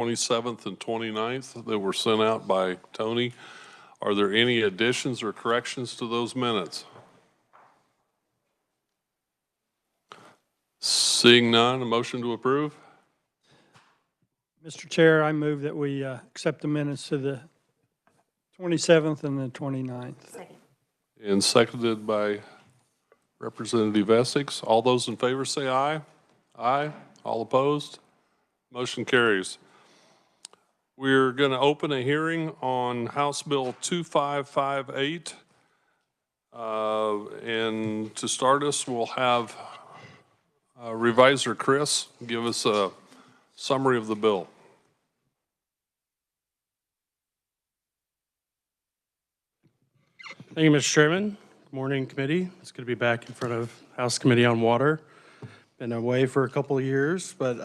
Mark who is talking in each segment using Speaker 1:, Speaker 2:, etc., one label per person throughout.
Speaker 1: 27th and 29th that were sent out by Tony. Are there any additions or corrections to those minutes? Seeing none, a motion to approve?
Speaker 2: Mr. Chair, I move that we accept the minutes to the 27th and the 29th.
Speaker 3: Second.
Speaker 1: And seconded by Representative Essex. All those in favor say aye. Aye. All opposed? Motion carries. We're going to open a hearing on House Bill 2558. And to start us, we'll have Revisor Chris give us a summary of the bill.
Speaker 4: Thank you, Mr. Chairman. Good morning, committee. It's good to be back in front of House Committee on Water. Been away for a couple of years, but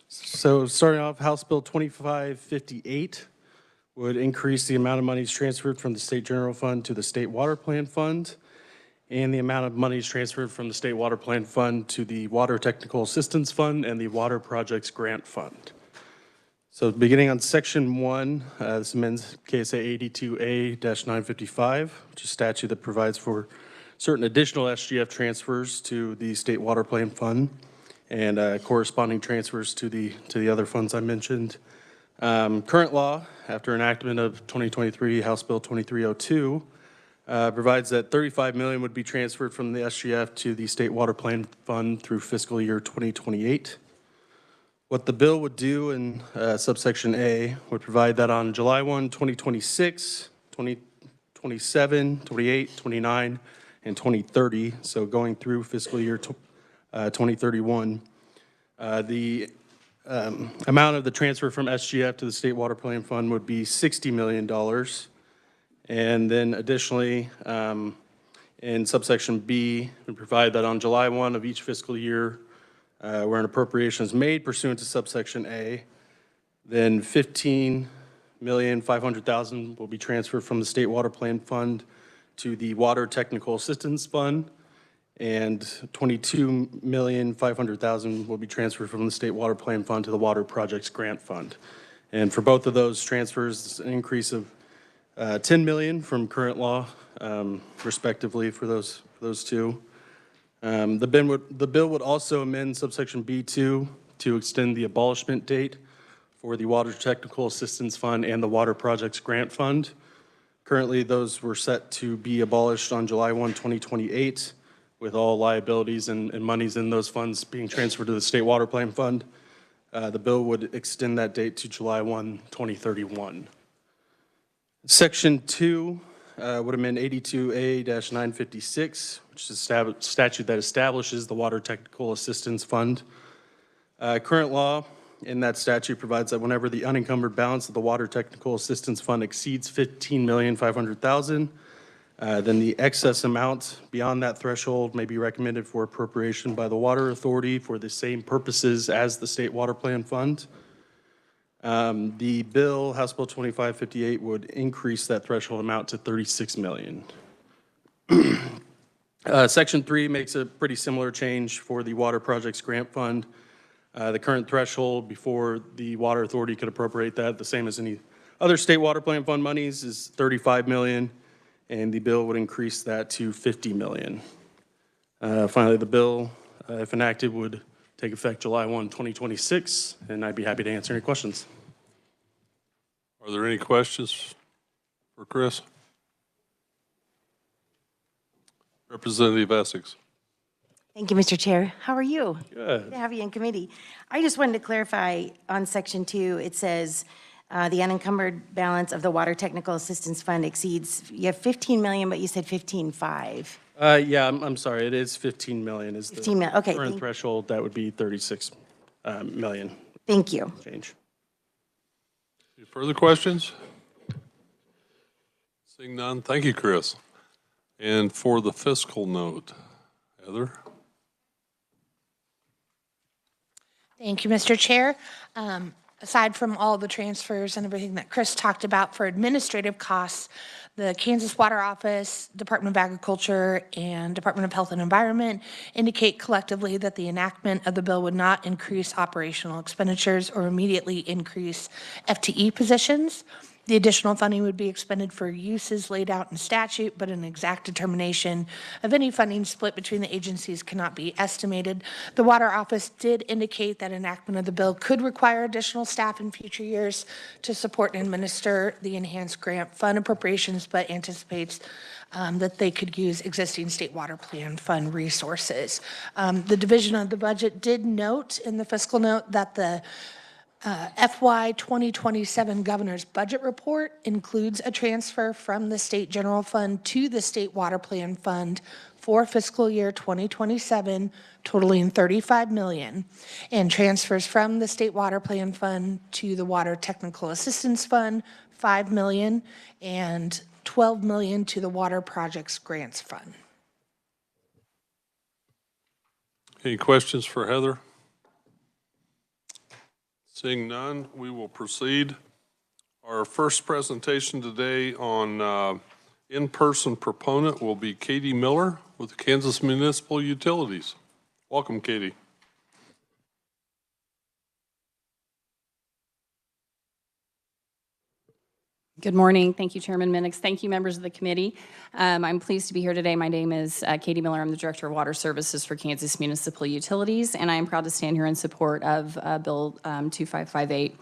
Speaker 4: so starting off, House Bill 2558 would increase the amount of monies transferred from the State General Fund to the State Water Plan Fund, and the amount of monies transferred from the State Water Plan Fund to the Water Technical Assistance Fund and the Water Projects Grant Fund. So beginning on Section 1, this amends KSA 82A-955, which is a statute that provides for certain additional SGF transfers to the State Water Plan Fund and corresponding transfers to the other funds I mentioned. Current law, after enactment of 2023 House Bill 2302, provides that $35 million would be transferred from the SGF to the State Water Plan Fund through fiscal year 2028. What the bill would do in subsection A would provide that on July 1, 2026, 2027, 28, 29, and 2030, so going through fiscal year 2031, the amount of the transfer from SGF to the State Water Plan Fund would be $60 million. And then additionally, in subsection B, we provide that on July 1 of each fiscal year, where an appropriation is made pursuant to subsection A, then $15,500,000 will be transferred from the State Water Plan Fund to the Water Technical Assistance Fund, and $22,500,000 will be transferred from the State Water Plan Fund to the Water Projects Grant Fund. And for both of those transfers, it's an increase of $10 million from current law, respectively, for those two. The bill would also amend subsection B2 to extend the abolishment date for the Water Technical Assistance Fund and the Water Projects Grant Fund. Currently, those were set to be abolished on July 1, 2028, with all liabilities and monies in those funds being transferred to the State Water Plan Fund. The bill would extend that date to July 1, 2031. Section 2 would amend 82A-956, which is a statute that establishes the Water Technical Assistance Fund. Current law in that statute provides that whenever the unencumbered balance of the Water Technical Assistance Fund exceeds $15,500,000, then the excess amount beyond that threshold may be recommended for appropriation by the Water Authority for the same purposes as the State Water Plan Fund. The bill, House Bill 2558, would increase that threshold amount to $36 million. Section 3 makes a pretty similar change for the Water Projects Grant Fund. The current threshold before the Water Authority could appropriate that, the same as any other State Water Plan Fund monies, is $35 million, and the bill would increase that to $50 million. Finally, the bill, if enacted, would take effect July 1, 2026, and I'd be happy to answer any questions.
Speaker 1: Are there any questions for Chris? Representative Essex.
Speaker 3: Thank you, Mr. Chair. How are you?
Speaker 4: Good.
Speaker 3: Good to have you in committee. I just wanted to clarify on Section 2, it says the unencumbered balance of the Water Technical Assistance Fund exceeds, you have 15 million, but you said 15.5.
Speaker 4: Yeah, I'm sorry, it is 15 million is the
Speaker 3: 15 million, okay.
Speaker 4: current threshold. That would be 36 million.
Speaker 3: Thank you.
Speaker 4: Change.
Speaker 1: Any further questions? Seeing none, thank you, Chris. And for the fiscal note, Heather?
Speaker 5: Thank you, Mr. Chair. aside from all the transfers and everything that Chris talked about for administrative costs, the Kansas Water Office, Department of Agriculture, and Department of Health and Environment indicate collectively that the enactment of the bill would not increase operational expenditures or immediately increase FTE positions. The additional funding would be expended for uses laid out in statute, but an exact determination of any funding split between the agencies cannot be estimated. The Water Office did indicate that enactment of the bill could require additional staff in future years to support and administer the enhanced grant fund appropriations, but anticipates that they could use existing state water plan fund resources. The division of the budget did note in the fiscal note that the FY 2027 Governor's Budget Report includes a transfer from the State General Fund to the State Water Plan Fund for fiscal year 2027 totaling $35 million, and transfers from the State Water Plan Fund to the Water Technical Assistance Fund, $5 million, and $12 million to the Water Projects Grants Fund.
Speaker 1: Any questions for Heather? Seeing none, we will proceed. Our first presentation today on in-person proponent will be Katie Miller with Kansas Municipal Utilities. Welcome, Katie.
Speaker 6: Good morning. Thank you, Chairman Minix. Thank you, members of the committee. I'm pleased to be here today. My name is Katie Miller. I'm the Director of Water Services for Kansas Municipal Utilities, and I am proud to stand here in support of Bill 2558.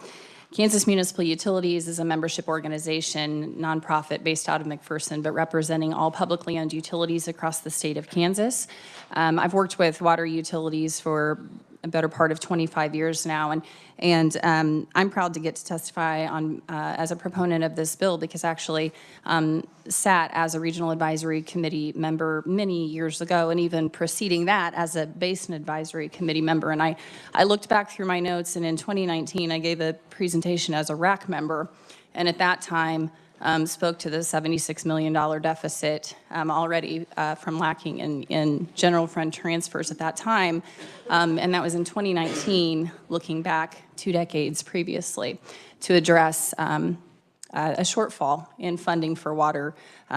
Speaker 6: Kansas Municipal Utilities is a membership organization, nonprofit based out of McPherson, but representing all publicly owned utilities across the state of Kansas. I've worked with water utilities for a better part of 25 years now, and I'm proud to get to testify on as a proponent of this bill, because actually sat as a regional advisory committee member many years ago, and even preceding that as a basin advisory committee member. And I looked back through my notes, and in 2019 I gave a presentation as a RAC member, and at that time spoke to the $76 million deficit already from lacking in general fund transfers at that time. And that was in 2019, looking back 2 decades previously, to address a shortfall in funding for water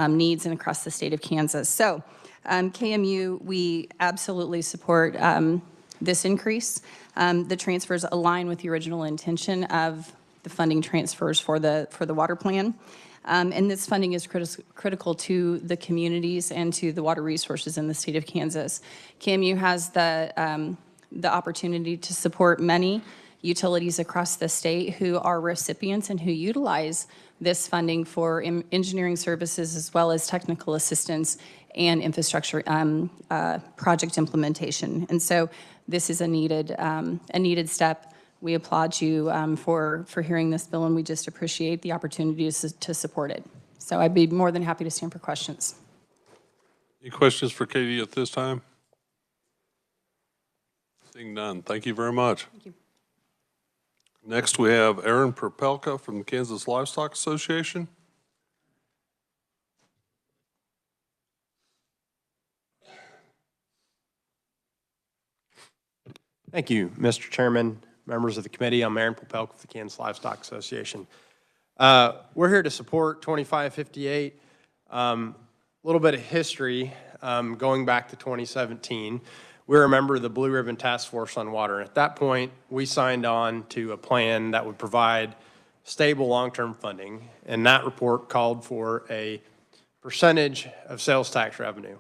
Speaker 6: needs and across the state of Kansas. So KMU, we absolutely support this increase. The transfers align with the original intention of the funding transfers for the water plan. And this funding is critical to the communities and to the water resources in the state of Kansas. KMU has the opportunity to support many utilities across the state who are recipients and who utilize this funding for engineering services, as well as technical assistance and infrastructure project implementation. And so this is a needed step. We applaud you for hearing this bill, and we just appreciate the opportunity to support it. So I'd be more than happy to stand for questions.
Speaker 1: Any questions for Katie at this time? Seeing none, thank you very much.
Speaker 6: Thank you.
Speaker 1: Next, we have Aaron Perpelka from the Kansas Livestock Association.
Speaker 7: Thank you, Mr. Chairman, members of the committee. I'm Aaron Popelka with the Kansas Livestock Association. We're here to support 2558. A little bit of history going back to 2017. We were a member of the Blue Ribbon Task Force on Water. At that point, we signed on to a plan that would provide stable long-term funding, and that report called for a percentage of sales tax revenue.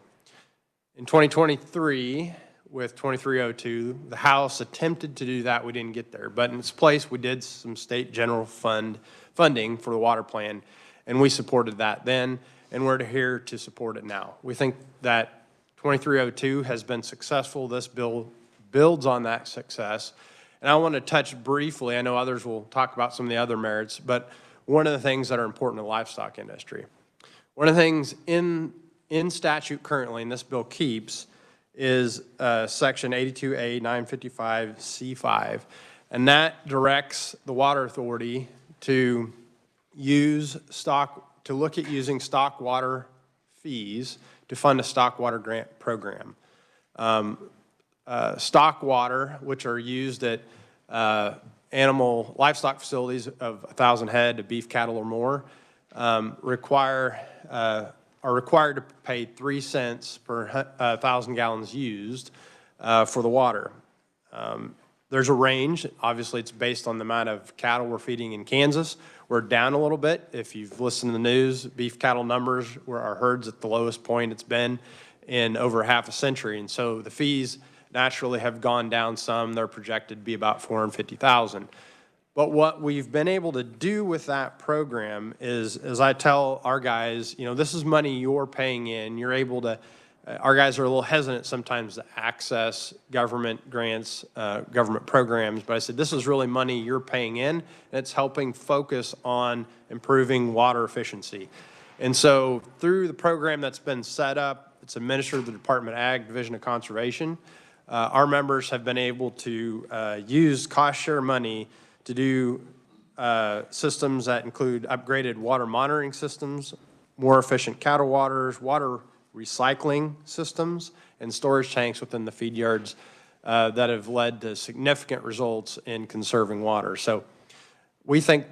Speaker 7: In 2023, with 2302, the House attempted to do that. We didn't get there, but in its place, we did some state general fund funding for the water plan, and we supported that then, and we're here to support it now. We think that 2302 has been successful. This bill builds on that success, and I want to touch briefly, I know others will talk about some of the other merits, but one of the things that are important in the livestock industry. One of the things in statute currently, and this bill keeps, is section 82A 955C5, and that directs the Water Authority to look at using stock water fees to fund a stock water grant program. Stock water, which are used at livestock facilities of 1,000 head of beef cattle or more are required to pay 3 cents per 1,000 gallons used for the water. There's a range. Obviously, it's based on the amount of cattle we're feeding in Kansas. We're down a little bit. If you've listened to the news, beef cattle numbers, where our herd's at the lowest point it's been in over half a century. And so the fees naturally have gone down some. They're projected to be about $450,000. But what we've been able to do with that program is, as I tell our guys, this is money you're paying in. You're able to, our guys are a little hesitant sometimes to access government grants, government programs, but I said, this is really money you're paying in, and it's helping focus on improving water efficiency. And so through the program that's been set up, it's administered through the Department of Ag, Division of Conservation. Our members have been able to use cost share money to do systems that include upgraded water monitoring systems, more efficient cattle waters, water recycling systems, and storage tanks within the feed yards that have led to significant results in conserving water. So we think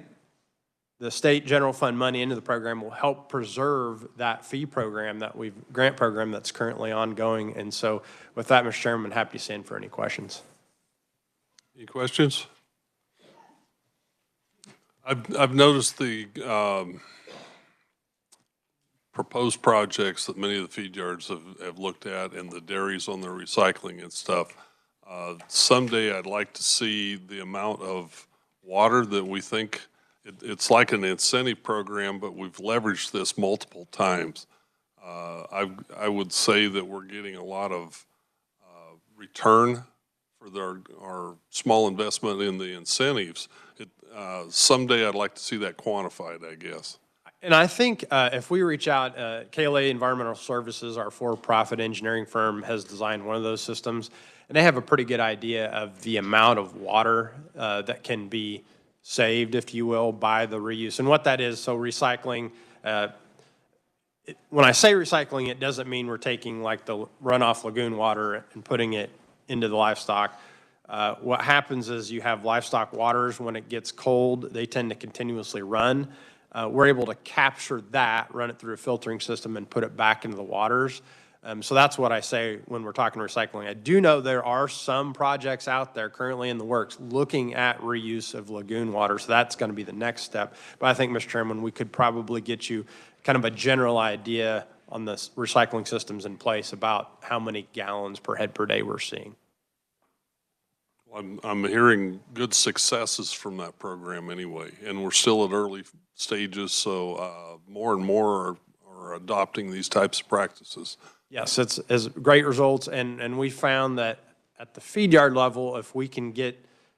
Speaker 7: the state general fund money into the program will help preserve that fee program grant program that's currently ongoing. And so with that, Mr. Chairman, happy to stand for any questions.
Speaker 1: Any questions? I've noticed the proposed projects that many of the feed yards have looked at, and the dairies on their recycling and stuff. Someday I'd like to see the amount of water that we think, it's like an incentive program, but we've leveraged this multiple times. I would say that we're getting a lot of return for our small investment in the incentives. Someday I'd like to see that quantified, I guess.
Speaker 7: And I think if we reach out, KLA Environmental Services, our for-profit engineering firm, has designed one of those systems, and they have a pretty good idea of the amount of water that can be saved, if you will, by the reuse. And what that is, so recycling, when I say recycling, it doesn't mean we're taking like the runoff lagoon water and putting it into the livestock. What happens is you have livestock waters, when it gets cold, they tend to continuously run. We're able to capture that, run it through a filtering system, and put it back into the waters. So that's what I say when we're talking recycling. I do know there are some projects out there currently in the works looking at reuse of lagoon water, so that's going to be the next step. But I think, Mr. Chairman, we could probably get you kind of a general idea on the recycling systems in place about how many gallons per head per day we're seeing.
Speaker 1: I'm hearing good successes from that program anyway, and we're still at early stages, so more and more are adopting these types of practices.
Speaker 7: Yes, it's great results, and we found that at the feed yard level, if we can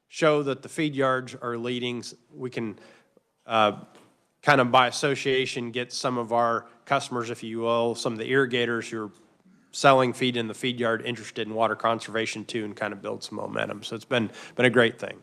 Speaker 7: show that the feed yards are leading, we can kind of by association get some of our customers, if you will, some of the irrigators who are selling feed in the feed yard interested in water conservation too, and kind of build some momentum. So it's been a great thing.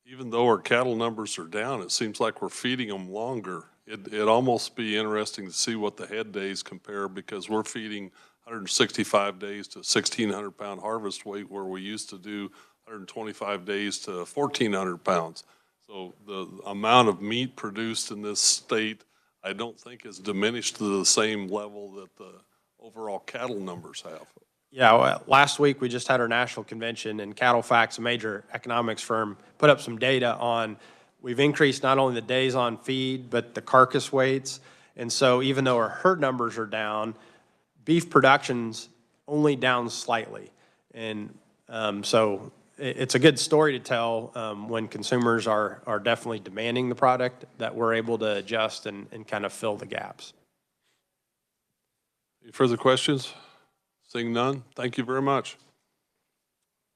Speaker 1: Even though our cattle numbers are down, it seems like we're feeding them longer. It'd almost be interesting to see what the head days compare, because we're feeding 165 days to 1,600 pound harvest weight, where we used to do 125 days to 1,400 pounds. So the amount of meat produced in this state, I don't think is diminished to the same level that the overall cattle numbers have.
Speaker 7: Yeah, well, last week we just had our national convention, and Cattle Facts, a major economics firm, put up some data on, we've increased not only the days on feed, but the carcass weights. And so even though our herd numbers are down, beef production's only down slightly. And so it's a good story to tell when consumers are definitely demanding the product, that we're able to adjust and kind of fill the gaps.
Speaker 1: Any further questions? Seeing none, thank you very much.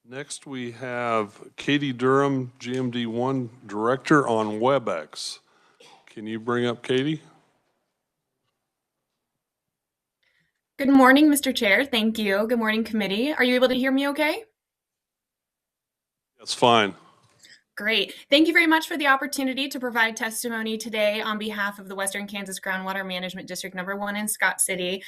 Speaker 1: Next, we have Katie Durham, GMD1 Director on WebEx. Can you bring up Katie?
Speaker 8: Good morning, Mr. Chair. Thank you. Good morning, committee. Are you able to hear me okay?
Speaker 1: That's fine.
Speaker 8: Great. Thank you very much for the opportunity to provide testimony today on behalf of the Western Kansas Groundwater Management District Number 1 in Scott City.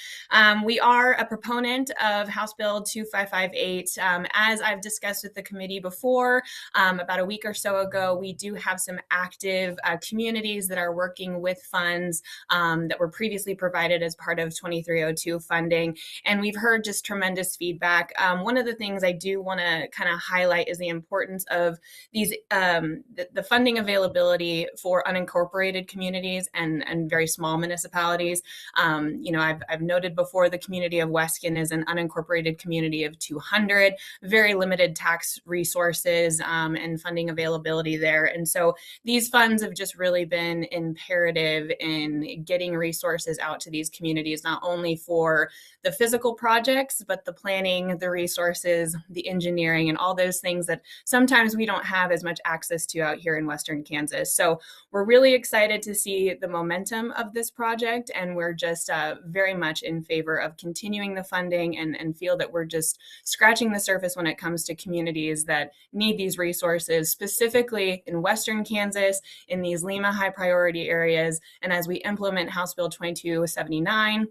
Speaker 8: We are a proponent of House Bill 2558. As I've discussed with the committee before, about a week or so ago, we do have some active communities that are working with funds that were previously provided as part of 2302 funding. And we've heard just tremendous feedback. One of the things I do want to kind of highlight is the importance of these the funding availability for unincorporated communities and very small municipalities. I've noted before the community of Weskin is an unincorporated community of 200, very limited tax resources and funding availability there. And so these funds have just really been imperative in getting resources out to these communities, not only for the physical projects, but the planning, the resources, the engineering, and all those things that sometimes we don't have as much access to out here in Western Kansas. So we're really excited to see the momentum of this project, and we're just very much in favor of continuing the funding and feel that we're just scratching the surface when it comes to communities that need these resources, specifically in Western Kansas, in these Lima high priority areas. And as we implement House Bill 2279,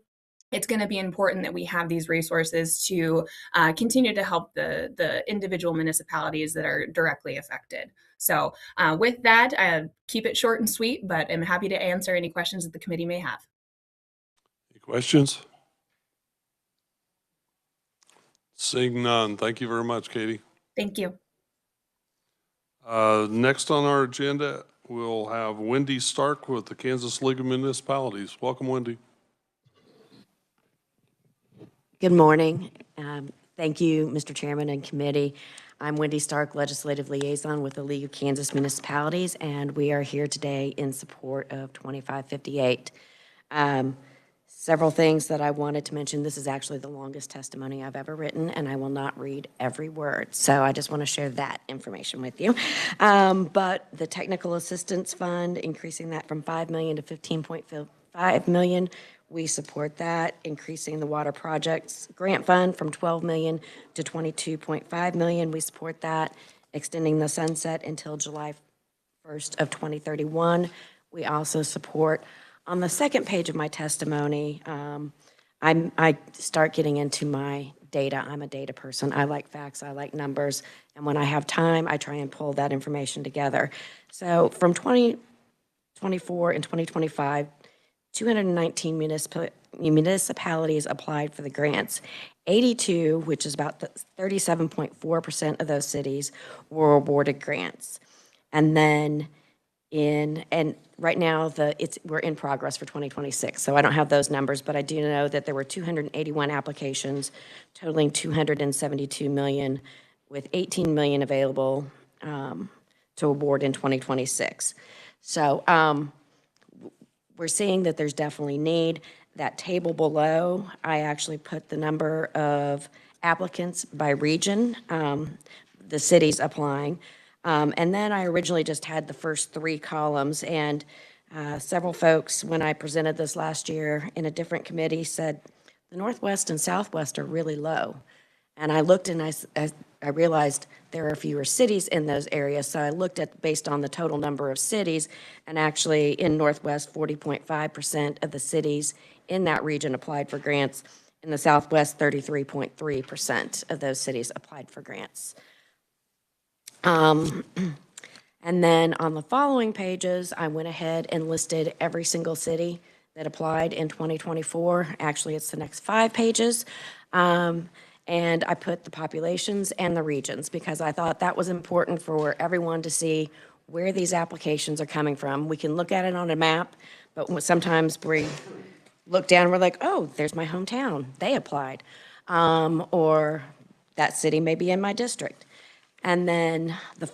Speaker 8: it's going to be important that we have these resources to continue to help the individual municipalities that are directly affected. So with that, keep it short and sweet, but I'm happy to answer any questions that the committee may have.
Speaker 1: Any questions? Seeing none. Thank you very much, Katie.
Speaker 8: Thank you.
Speaker 1: Next on our agenda, we'll have Wendy Stark with the Kansas League of Municipalities. Welcome, Wendy.
Speaker 9: Good morning. Thank you, Mr. Chairman and committee. I'm Wendy Stark, Legislative Liaison with the League of Kansas Municipalities, and we are here today in support of 2558. Several things that I wanted to mention. This is actually the longest testimony I've ever written, and I will not read every word. So I just want to share that information with you. But the Technical Assistance Fund, increasing that from $5 million to $15.5 million, we support that. Increasing the Water Projects Grant Fund from $12 million to $22.5 million, we support that. Extending the sunset until July 1st of 2031, we also support. On the second page of my testimony, I start getting into my data. I'm a data person. I like facts. I like numbers. And when I have time, I try and pull that information together. So from 2024 and 2025, 219 municipalities applied for the grants. 82, which is about 37.4% of those cities, were awarded grants. And then right now, we're in progress for 2026, so I don't have those numbers, but I do know that there were 281 applications totaling $272 million, with $18 million available to award in 2026. So we're seeing that there's definitely need. That table below, I actually put the number of applicants by region, the cities applying. And then I originally just had the first three columns, and several folks, when I presented this last year in a different committee, said the Northwest and Southwest are really low. And I looked and I realized there are fewer cities in those areas, so I looked at based on the total number of cities, and actually in Northwest, 40.5% of the cities in that region applied for grants. In the Southwest, 33.3% of those cities applied for grants. And then on the following pages, I went ahead and listed every single city that applied in 2024. Actually, it's the next 5 pages. And I put the populations and the regions because I thought that was important for everyone to see where these applications are coming from. We can look at it on a map, but sometimes we look down and we're like, oh, there's my hometown. They applied. Or that city may be in my district. And then the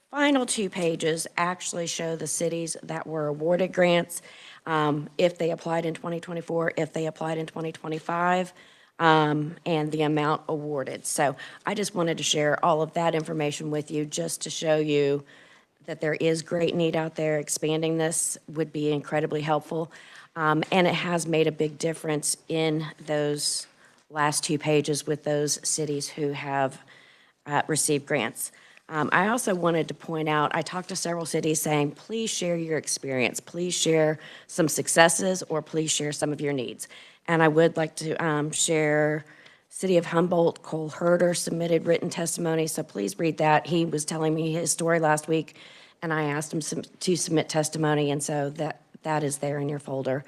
Speaker 9: final 2 pages actually show the cities that were awarded grants, if they applied in 2024, if they applied in 2025, and the amount awarded. So I just wanted to share all of that information with you just to show you that there is great need out there. Expanding this would be incredibly helpful. And it has made a big difference in those last 2 pages with those cities who have received grants. I also wanted to point out, I talked to several cities saying, please share your experience, please share some successes, or please share some of your needs. And I would like to share City of Humboldt, Cole Herder submitted written testimony, so please read that. He was telling me his story last week, and I asked him to submit testimony, and so that is there in your folder.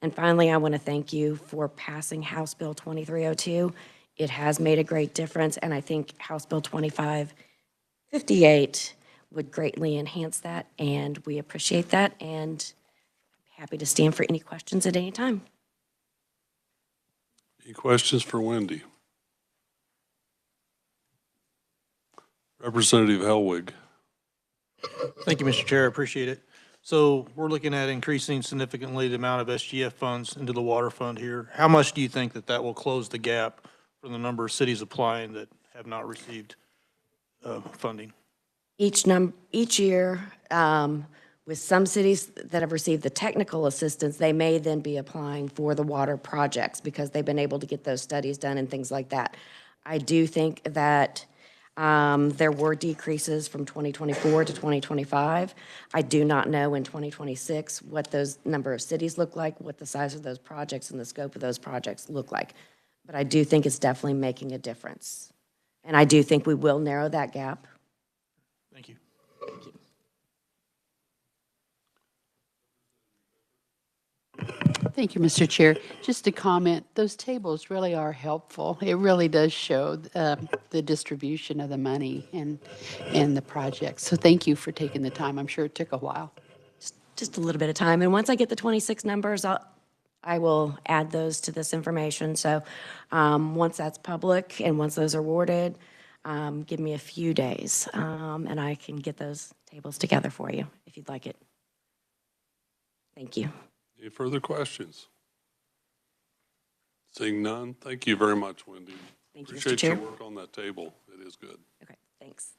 Speaker 9: And finally, I want to thank you for passing House Bill 2302. It has made a great difference, and I think House Bill 2558 would greatly enhance that, and we appreciate that, and happy to stand for any questions at any time.
Speaker 1: Any questions for Wendy? Representative Hellwig.
Speaker 10: Thank you, Mr. Chair. I appreciate it. So we're looking at increasing significantly the amount of SGF funds into the water fund here. How much do you think that will close the gap for the number of cities applying that have not received funding?
Speaker 9: Each year, with some cities that have received the technical assistance, they may then be applying for the water projects because they've been able to get those studies done and things like that. I do think that there were decreases from 2024 to 2025. I do not know in 2026 what those number of cities look like, what the size of those projects and the scope of those projects look like. But I do think it's definitely making a difference. And I do think we will narrow that gap.
Speaker 10: Thank you.
Speaker 9: Thank you.
Speaker 11: Thank you, Mr. Chair. Just a comment, those tables really are helpful. It really does show the distribution of the money and the projects. So thank you for taking the time. I'm sure it took a while.
Speaker 9: Just a little bit of time. And once I get the 26 numbers, I will add those to this information. So once that's public and once those are awarded, give me a few days and I can get those tables together for you if you'd like it. Thank you.
Speaker 1: Any further questions? Seeing none, thank you very much, Wendy.
Speaker 9: Thank you, Mr.
Speaker 1: Appreciate
Speaker 9: Chair.
Speaker 1: your work on that table. It is good.
Speaker 9: Okay, thanks.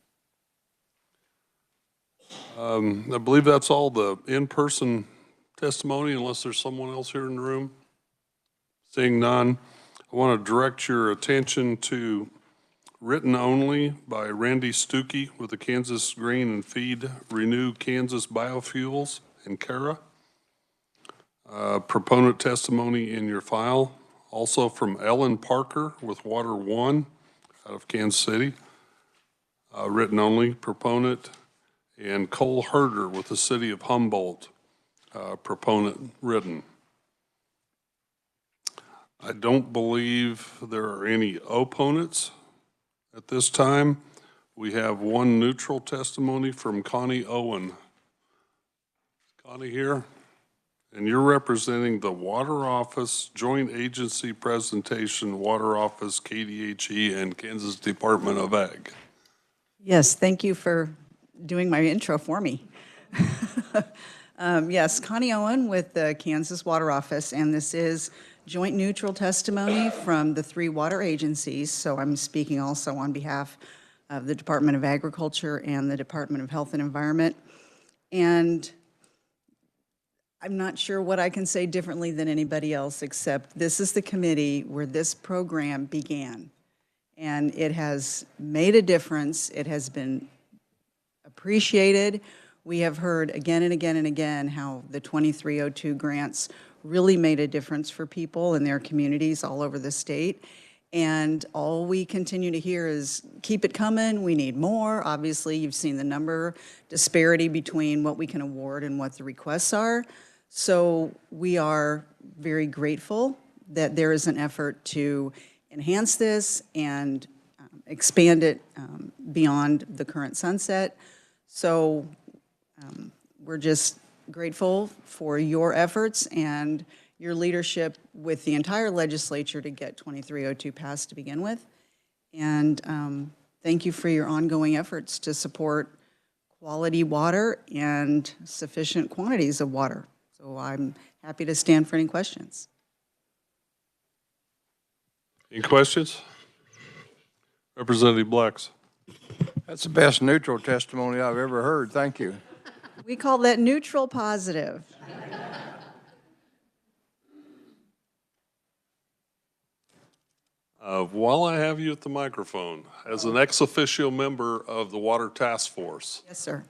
Speaker 1: I believe that's all the in-person testimony, unless there's someone else here in the room. Seeing none, I want to direct your attention to written only by Randy Stuckey with the Kansas Grain and Feed Renew Kansas Biofuels and Cara. Proponent testimony in your file. Also from Ellen Parker with Water One out of Kansas City. Written only proponent. And Cole Herder with the City of Humboldt. Proponent written. I don't believe there are any opponents at this time. We have one neutral testimony from Connie Owen. Connie here? And you're representing the Water Office Joint Agency Presentation, Water Office, KDHE, and Kansas Department of Ag.
Speaker 12: Yes, thank you for doing my intro for me. Yes, Connie Owen with the Kansas Water Office, and this is joint neutral testimony from the three water agencies, so I'm speaking also on behalf of the Department of Agriculture and the Department of Health and Environment. And I'm not sure what I can say differently than anybody else, except this is the committee where this program began. And it has made a difference. It has been appreciated. We have heard again and again and again how the 2302 grants really made a difference for people in their communities all over the state. And all we continue to hear is, keep it coming, we need more. Obviously, you've seen the number disparity between what we can award and what the requests are. So we are very grateful that there is an effort to enhance this and expand it beyond the current sunset. So we're just grateful for your efforts and your leadership with the entire legislature to get 2302 passed to begin with. And thank you for your ongoing efforts to support quality water and sufficient quantities of water. So I'm happy to stand for any questions.
Speaker 1: Any questions? Representative Blex.
Speaker 13: That's the best neutral testimony I've ever heard. Thank you.
Speaker 12: We call that neutral positive.
Speaker 1: While I have you at the microphone, as an ex officio member of the Water Task Force,
Speaker 12: Yes, sir.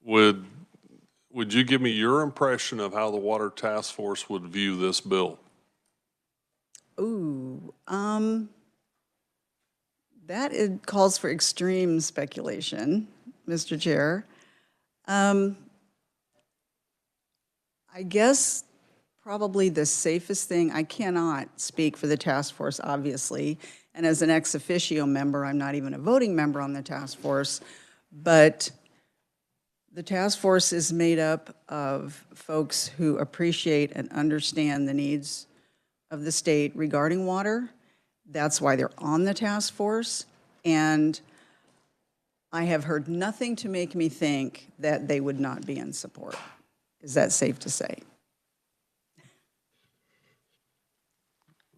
Speaker 1: would you give me your impression of how the Water Task Force would view this bill?
Speaker 12: Ooh, that it calls for extreme speculation, Mr. Chair. I guess probably the safest thing, I cannot speak for the task force, obviously, and as an ex officio member, I'm not even a voting member on the task force, but the task force is made up of folks who appreciate and understand the needs of the state regarding water. That's why they're on the task force, and I have heard nothing to make me think that they would not be in support. Is that safe to say?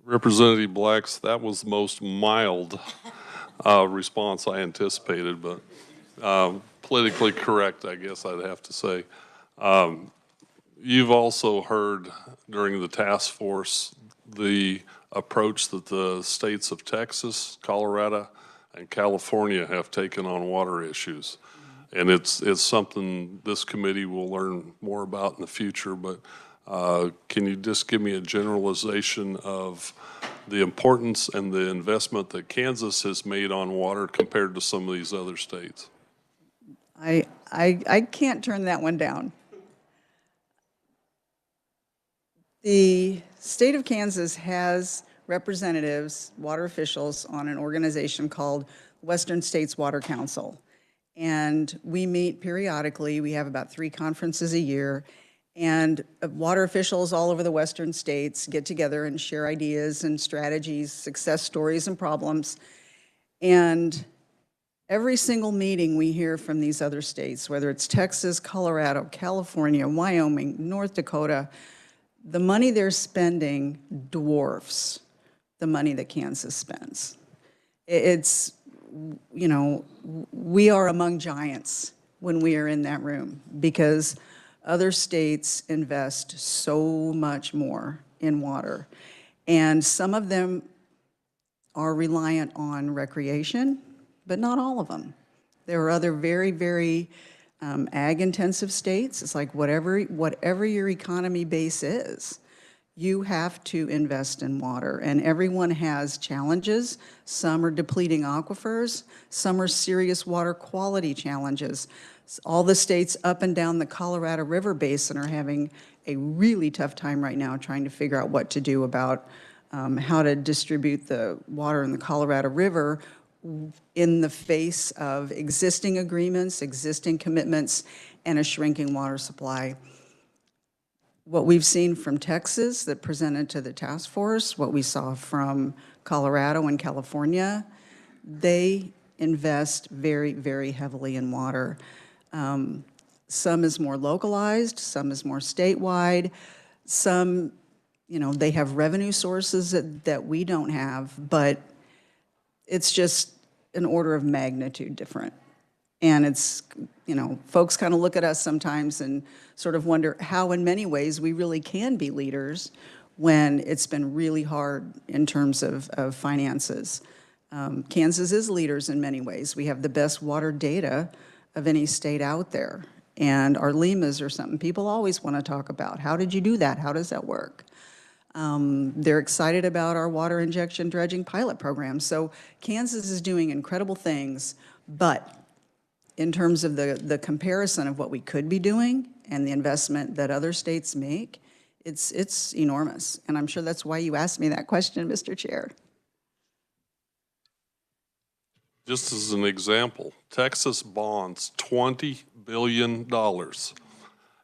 Speaker 1: Representative Blacks, that was the most mild response I anticipated, but politically correct, I guess I'd have to say. You've also heard during the task force the approach that the states of Texas, Colorado, and California have taken on water issues. And it's something this committee will learn more about in the future, but can you just give me a generalization of the importance and the investment that Kansas has made on water compared to some of these other states?
Speaker 12: I can't turn that one down. The state of Kansas has representatives, water officials, on an organization called Western States Water Council. And we meet periodically. We have about 3 conferences a year. And water officials all over the western states get together and share ideas and strategies, success stories and problems. And every single meeting we hear from these other states, whether it's Texas, Colorado, California, Wyoming, North Dakota, the money they're spending dwarfs the money that Kansas spends. It's, you know, we are among giants when we are in that room because other states invest so much more in water. And some of them are reliant on recreation, but not all of them. There are other very, very ag-intensive states. It's like whatever your economy base is, you have to invest in water. And everyone has challenges. Some are depleting aquifers. Some are serious water quality challenges. All the states up and down the Colorado River Basin are having a really tough time right now trying to figure out what to do about how to distribute the water in the Colorado River in the face of existing agreements, existing commitments, and a shrinking water supply. What we've seen from Texas that presented to the task force, what we saw from Colorado and California, they invest very, very heavily in water. Some is more localized, some is more statewide, some, you know, they have revenue sources that we don't have, but it's just an order of magnitude different. And it's, you know, folks kind of look at us sometimes and sort of wonder how in many ways we really can be leaders when it's been really hard in terms of finances. Kansas is leaders in many ways. We have the best water data of any state out there. And our LEMAs are something people always want to talk about. How did you do that? How does that work? They're excited about our water injection dredging pilot program. So Kansas is doing incredible things, but in terms of the comparison of what we could be doing and the investment that other states make, it's enormous. And I'm sure that's why you asked me that question, Mr. Chair.
Speaker 1: Just as an example, Texas bonds $20 billion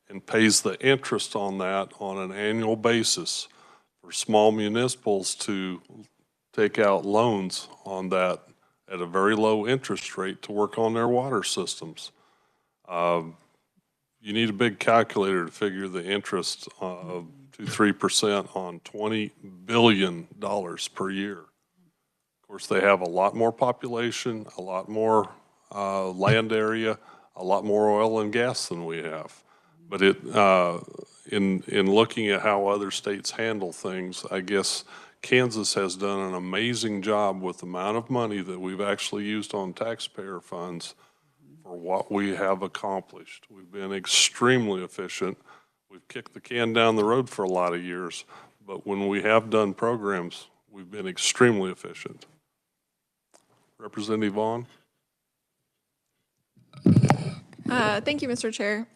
Speaker 1: and pays the interest on that on an annual basis for small municipals to take out loans on that at a very low interest rate to work on their water systems. You need a big calculator to figure the interest of 2-3% on $20 billion per year. Of course, they have a lot more population, a lot more land area, a lot more oil and gas than we have. But in looking at how other states handle things, I guess Kansas has done an amazing job with the amount of money that we've actually used on taxpayer funds for what we have accomplished. We've been extremely efficient. We've kicked the can down the road for a lot of years, but when we have done programs, we've been extremely efficient. Representative Vaughn?
Speaker 14: Thank you, Mr. Chair.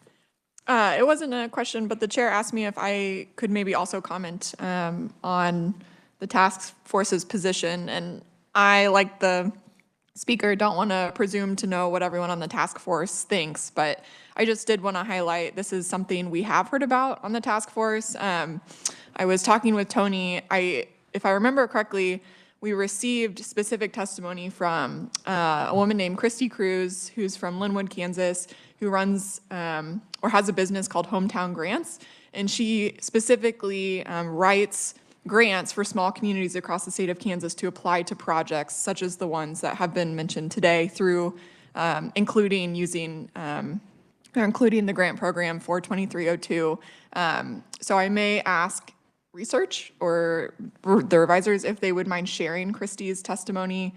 Speaker 14: It wasn't a question, but the chair asked me if I could maybe also comment on the task force's position. And I, like the speaker, don't want to presume to know what everyone on the task force thinks, but I just did want to highlight this is something we have heard about on the task force. I was talking with Tony. If I remember correctly, we received specific testimony from a woman named Christy Cruz, who's from Linwood, Kansas, who runs or has a business called Hometown Grants. And she specifically writes grants for small communities across the state of Kansas to apply to projects such as the ones that have been mentioned today through including the grant program for 2302. So I may ask research or the revisors if they would mind sharing Christie's testimony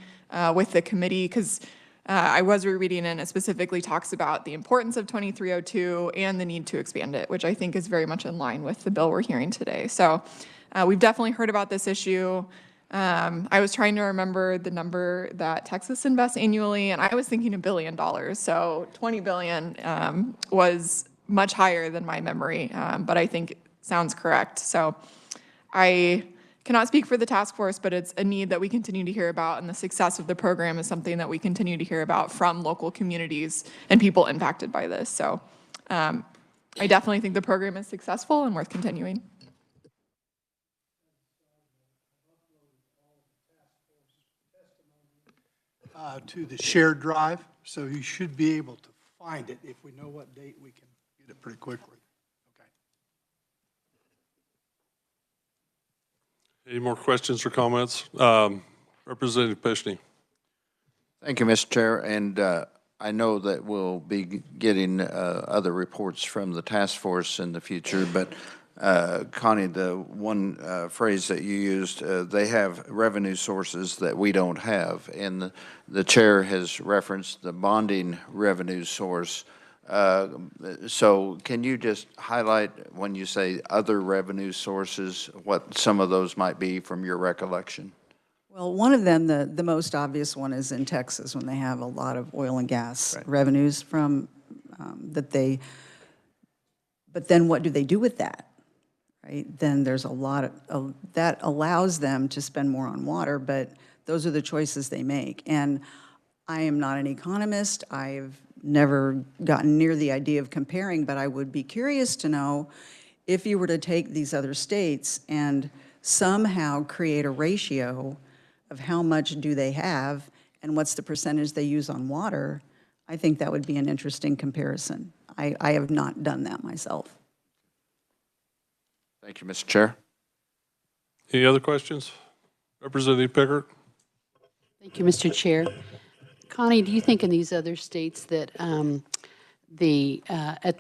Speaker 14: with the committee, because I was rereading and it specifically talks about the importance of 2302 and the need to expand it, which I think is very much in line with the bill we're hearing today. So we've definitely heard about this issue. I was trying to remember the number that Texas invests annually, and I was thinking $1 billion. So 20 billion was much higher than my memory, but I think it sounds correct. So I cannot speak for the task force, but it's a need that we continue to hear about, and the success of the program is something that we continue to hear about from local communities and people impacted by this. So I definitely think the program is successful and worth continuing.
Speaker 15: To the shared drive, so you should be able to find it. If we know what date, we can get it pretty quickly. Okay.
Speaker 1: Any more questions or comments? Representative Pishney.
Speaker 13: Thank you, Mr. Chair. And I know that we'll be getting other reports from the task force in the future, but Connie, the one phrase that you used, they have revenue sources that we don't have, and the chair has referenced the bonding revenue source. So can you just highlight, when you say other revenue sources, what some of those might be from your recollection?
Speaker 12: Well, one of them, the most obvious one, is in Texas, when they have a lot of oil and gas revenues from but then what do they do with that? Right? Then there's a lot of that allows them to spend more on water, but those are the choices they make. And I am not an economist. I've never gotten near the idea of comparing, but I would be curious to know if you were to take these other states and somehow create a ratio of how much do they have and what's the percentage they use on water. I think that would be an interesting comparison. I have not done that myself.
Speaker 13: Thank you, Mr. Chair.
Speaker 1: Any other questions? Representative Pickert?
Speaker 11: Thank you, Mr. Chair. Connie, do you think in these other states that at the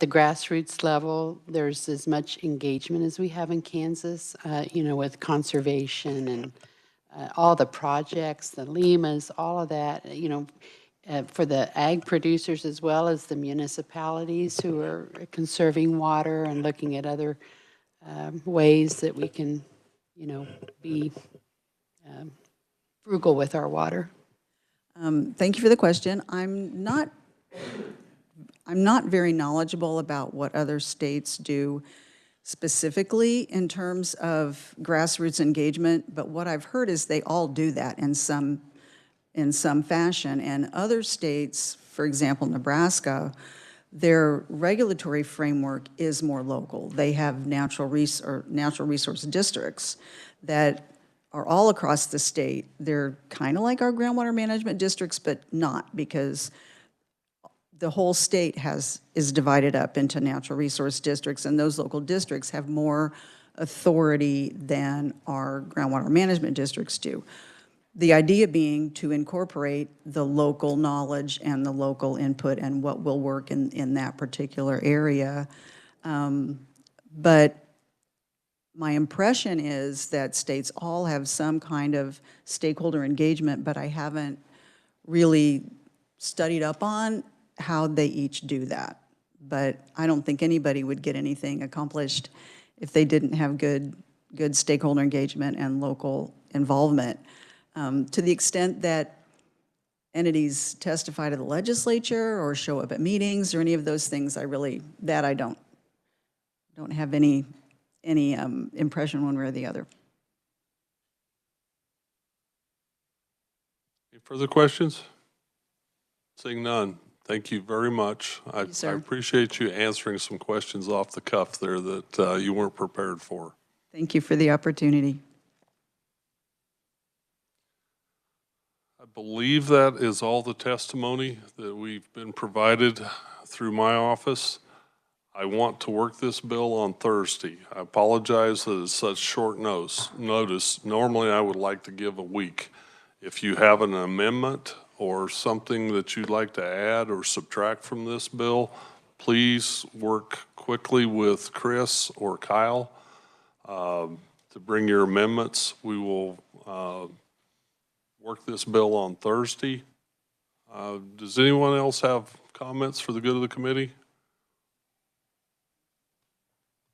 Speaker 11: grassroots level, there's as much engagement as we have in Kansas, you know, with conservation and all the projects, the LEMAs, all of that, you know, for the ag producers as well as the municipalities who are conserving water and looking at other ways that we can, you know, be frugal with our water?
Speaker 12: Thank you for the question. I'm not very knowledgeable about what other states do specifically in terms of grassroots engagement, but what I've heard is they all do that in some fashion. And other states, for example, Nebraska, their regulatory framework is more local. They have natural resource districts that are all across the state. They're kind of like our groundwater management districts, but not, because the whole state is divided up into natural resource districts, and those local districts have more authority than our groundwater management districts do. The idea being to incorporate the local knowledge and the local input and what will work in that particular area. But my impression is that states all have some kind of stakeholder engagement, but I haven't really studied up on how they each do that. But I don't think anybody would get anything accomplished if they didn't have good stakeholder engagement and local involvement. To the extent that entities testify to the legislature or show up at meetings or any of those things, I don't have any impression one way or the other.
Speaker 1: Any further questions? Seeing none, thank you very much. I appreciate you answering some questions off the cuff there that you weren't prepared for.
Speaker 12: Thank you for the opportunity.
Speaker 1: I believe that is all the testimony that we've been provided through my office. I want to work this bill on Thursday. I apologize that it's such short notice. Normally, I would like to give a week. If you have an amendment or something that you'd like to add or subtract from this bill, please work quickly with Chris or Kyle to bring your amendments. We will work this bill on Thursday. Does anyone else have comments for the good of the committee?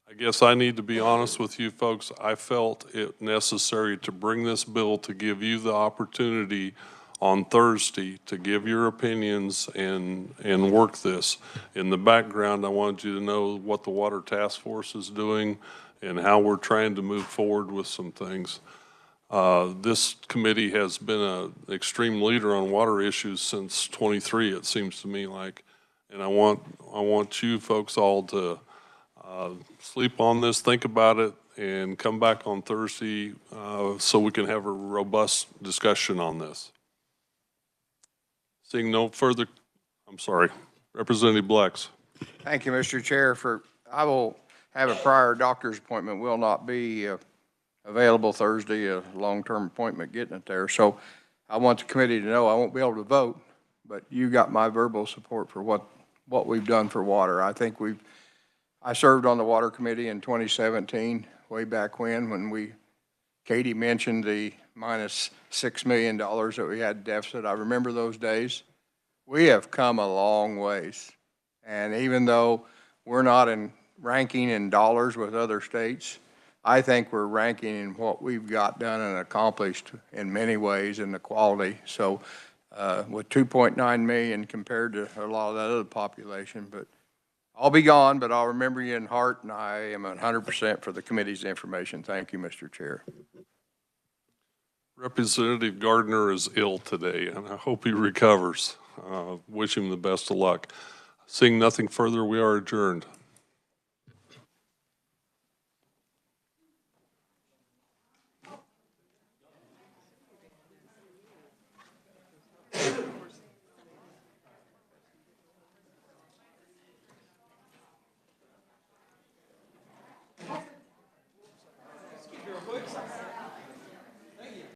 Speaker 1: I guess I need to be honest with you folks. I felt it necessary to bring this bill to give you the opportunity on Thursday to give your opinions and work this. In the background, I wanted you to know what the Water Task Force is doing and how we're trying to move forward with some things. This committee has been an extreme leader on water issues since 23, it seems to me like. And I want you folks all to sleep on this, think about it, and come back on Thursday so we can have a robust discussion on this. Seeing no further, I'm sorry, Representative Blex.
Speaker 16: Thank you, Mr. Chair. I will have a prior doctor's appointment, will not be available Thursday, a long-term appointment getting it there. So I want the committee to know I won't be able to vote, but you got my verbal support for what we've done for water. I think I served on the water committee in 2017, way back when Katie mentioned the minus $6 million that we had deficit. I remember those days. We have come a long ways. And even though we're not ranking in dollars with other states, I think we're ranking in what we've got done and accomplished in many ways in the quality. So with 2.9 million compared to a lot of that other population, but I'll be gone, but I'll remember you in heart, and I am 100% for the committee's information. Thank you, Mr. Chair.
Speaker 1: Representative Gardner is ill today, and I hope he recovers. Wish him the best of luck. Seeing nothing further, we are adjourned.